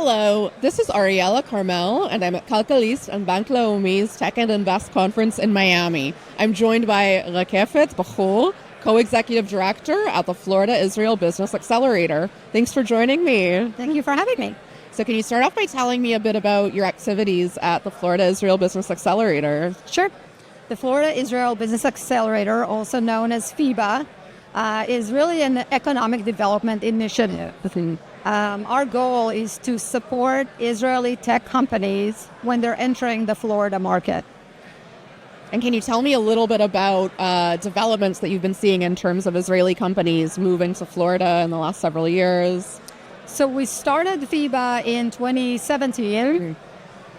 Hello, this is Ariella Carmel, and I'm at Calcalist and Bank Leumi's Tech and Invest Conference in Miami. I'm joined by Rakefet Bachur, Co-Executive Director at the Florida Israel Business Accelerator. Thanks for joining me. Thank you for having me. So can you start off by telling me a bit about your activities at the Florida Israel Business Accelerator? Sure. The Florida Israel Business Accelerator, also known as FIBA, is really an economic development initiative. Our goal is to support Israeli tech companies when they're entering the Florida market. And can you tell me a little bit about developments that you've been seeing in terms of Israeli companies moving to Florida in the last several years? So we started FIBA in 2017,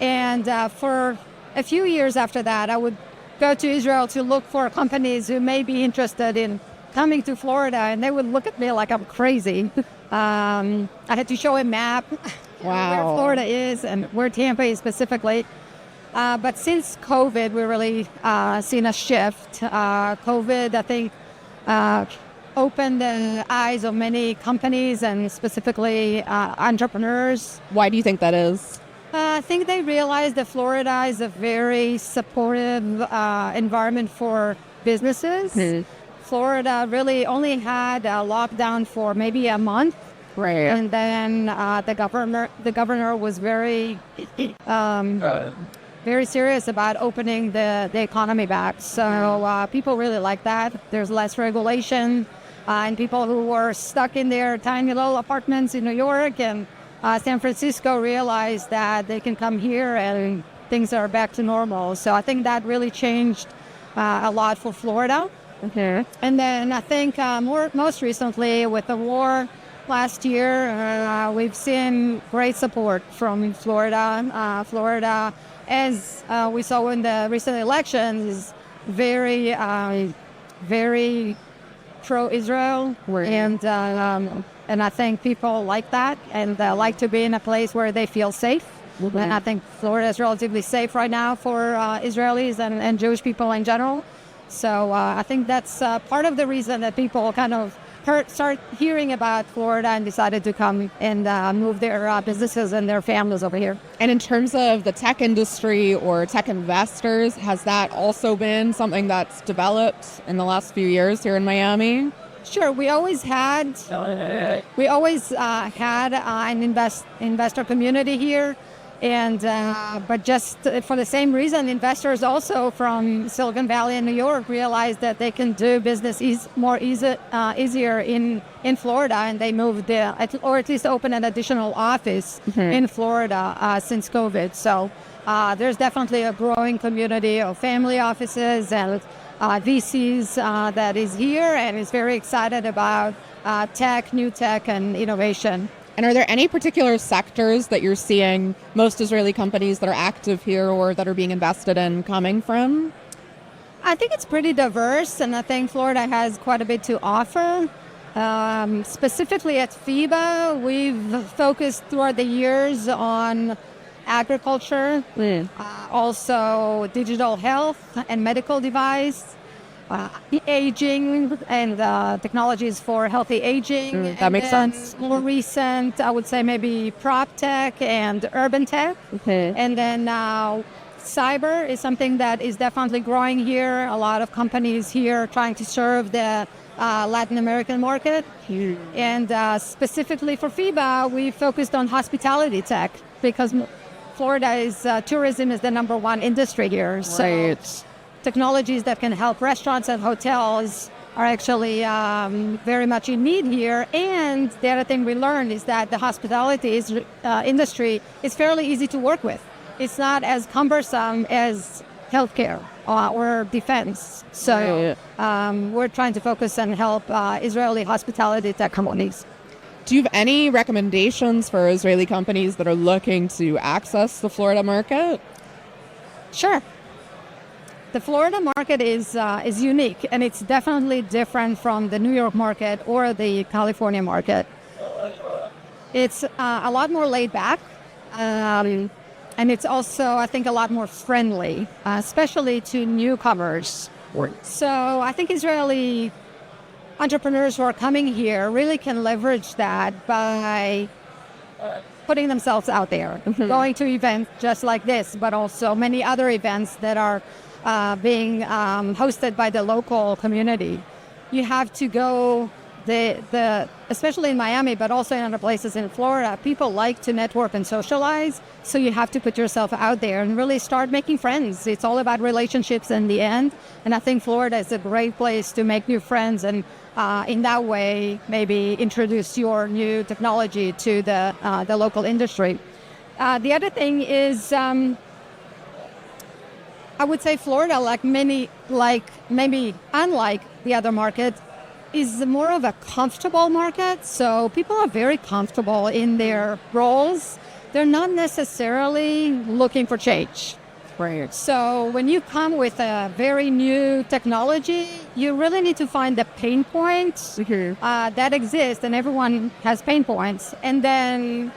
and for a few years after that, I would go to Israel to look for companies who may be interested in coming to Florida, and they would look at me like I'm crazy. I had to show a map where Florida is and where Tampa is specifically. But since COVID, we really seen a shift. COVID, I think, opened the eyes of many companies and specifically entrepreneurs. Why do you think that is? I think they realized that Florida is a very supportive environment for businesses. Florida really only had a lockdown for maybe a month. Right. And then the governor was very serious about opening the economy back. So people really like that. There's less regulation. And people who were stuck in their tiny little apartments in New York and San Francisco realized that they can come here and things are back to normal. So I think that really changed a lot for Florida. Okay. And then I think most recently with the war last year, we've seen great support from Florida. Florida, as we saw in the recent elections, is very pro-Israel. And I think people like that and like to be in a place where they feel safe. And I think Florida is relatively safe right now for Israelis and Jewish people in general. So I think that's part of the reason that people kind of start hearing about Florida and decided to come and move their businesses and their families over here. And in terms of the tech industry or tech investors, has that also been something that's developed in the last few years here in Miami? Sure. We always had an investor community here. And but just for the same reason, investors also from Silicon Valley and New York realized that they can do business easier in Florida, and they moved there, or at least open an additional office in Florida since COVID. So there's definitely a growing community of family offices and VCs that is here and is very excited about new tech and innovation. And are there any particular sectors that you're seeing most Israeli companies that are active here or that are being invested in coming from? I think it's pretty diverse, and I think Florida has quite a bit to offer. Specifically at FIBA, we've focused throughout the years on agriculture, also digital health and medical device, aging and technologies for healthy aging. That makes sense. More recent, I would say maybe prop tech and urban tech. And then cyber is something that is definitely growing here. A lot of companies here trying to serve the Latin American market. And specifically for FIBA, we focused on hospitality tech because Florida is tourism is the number one industry here. So technologies that can help restaurants and hotels are actually very much in need here. And the other thing we learned is that the hospitality industry is fairly easy to work with. It's not as cumbersome as healthcare or defense. So we're trying to focus and help Israeli hospitality tech companies. Do you have any recommendations for Israeli companies that are looking to access the Florida market? Sure. The Florida market is unique, and it's definitely different from the New York market or the California market. It's a lot more laid back, and it's also, I think, a lot more friendly, especially to newcomers. So I think Israeli entrepreneurs who are coming here really can leverage that by putting themselves out there, going to events just like this, but also many other events that are being hosted by the local community. You have to go, especially in Miami, but also in other places in Florida, people like to network and socialize. So you have to put yourself out there and really start making friends. It's all about relationships in the end. And I think Florida is a great place to make new friends and in that way, maybe introduce your new technology to the local industry. The other thing is, I would say Florida, maybe unlike the other markets, is more of a comfortable market. So people are very comfortable in their roles. They're not necessarily looking for change. Right. So when you come with a very new technology, you really need to find the pain points that exist, and everyone has pain points, and then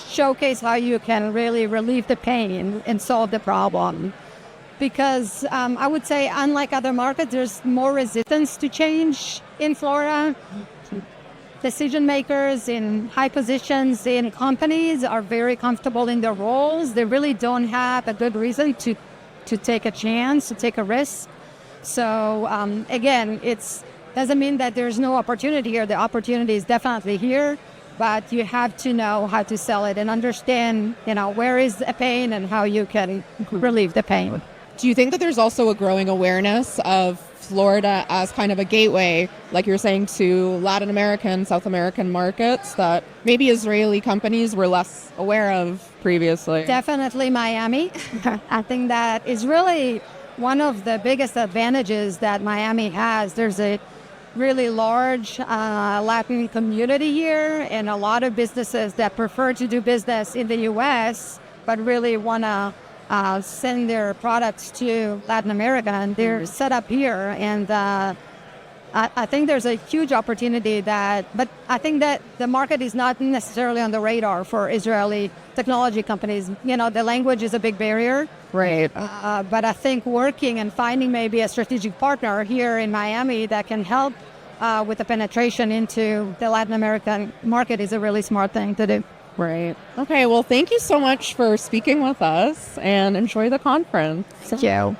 showcase how you can really relieve the pain and solve the problem. Because I would say, unlike other markets, there's more resistance to change in Florida. Decision makers in high positions in companies are very comfortable in their roles. They really don't have a good reason to take a chance, to take a risk. So again, it doesn't mean that there's no opportunity here. The opportunity is definitely here, but you have to know how to sell it and understand, where is the pain and how you can relieve the pain. Do you think that there's also a growing awareness of Florida as kind of a gateway, like you're saying, to Latin American, South American markets that maybe Israeli companies were less aware of previously? Definitely Miami. I think that is really one of the biggest advantages that Miami has. There's a really large Latin community here, and a lot of businesses that prefer to do business in the U.S. but really want to send their products to Latin America, and they're set up here. And I think there's a huge opportunity but I think that the market is not necessarily on the radar for Israeli technology companies. The language is a big barrier. Right. But I think working and finding maybe a strategic partner here in Miami that can help with the penetration into the Latin American market is a really smart thing to do. Right. Okay, well, thank you so much for speaking with us, and enjoy the conference. Thank you.